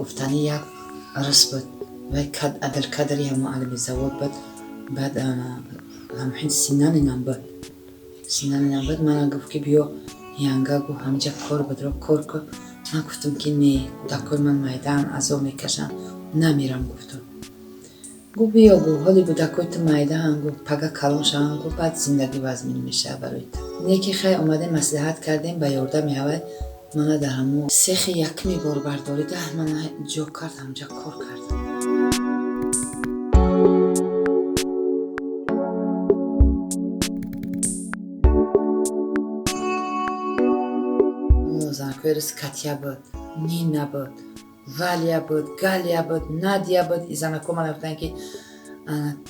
گفتنی یک عرس بود و عبدالقادر یا معلم زواد بود. بعد همین سینان بود من گفت که بیا یانگا گو همجا کار بود رو کار کن. من گفتم که نه دکای من میدان از او میکشم نمیرم. گفتم گو بیا گو حالی بود دکای تو میدان گو پگا کلان شوم گو بعد زندگی وزمین میشه برای تو. نیکی خیلی اومده مصلحت کردیم به یارده میاوی من در همون سیخ یکمی بار برداریده من جا کرد همجا کار کردم. زنکوی رس کتیا بود، نینا بود، والیا بود، گالیا بود، نادیا بود. این زنکو من گفتن که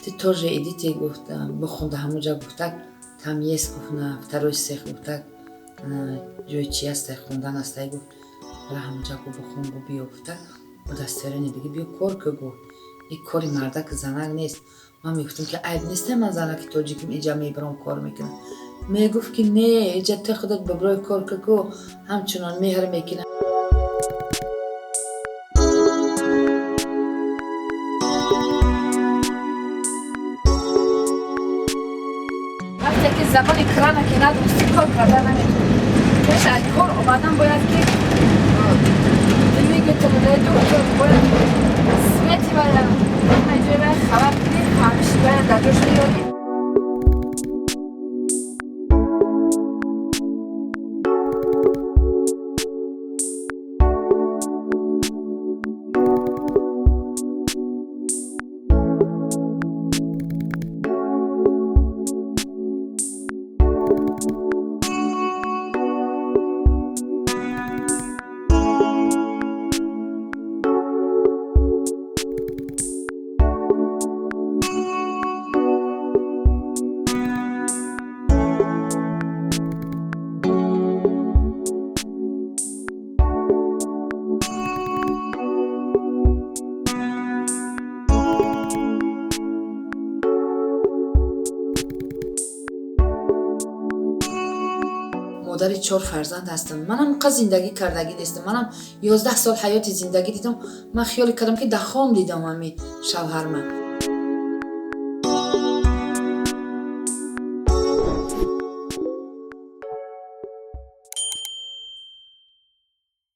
تی تورجه ایدیتی گفتم بخونده همونجا گفتک تمیز گفتن فتروش سیخ گفتک جوی چی هسته خوندن هسته گفت برای همونجا گو بخون گو بیا گفتک و دستیرینی بگی بیا کار که گو این کاری مرده که زنک نیست. من میگفتم که عیب نیسته من زنک توجیکم اینجا میبرم کار میکنم. میگفت که نه اینجا تی خودت ببرای کار که گو همچنان مهر میکنه. وقتی که زبانی کرانه که ندونستی کار کرده نمیتونی پیش از کار اومدن باید که میگه تو بوده دکتر باید سمیتی باید همه باید خبر بدی همیشه باید در جوش بیاری. مادر 4 فرزند هستم. منم اونقدر زندگی کردگی نیستم. منم 11 سال حیات زندگی دیدم. من خیال کردم که دخام دیدم همین شوهر من.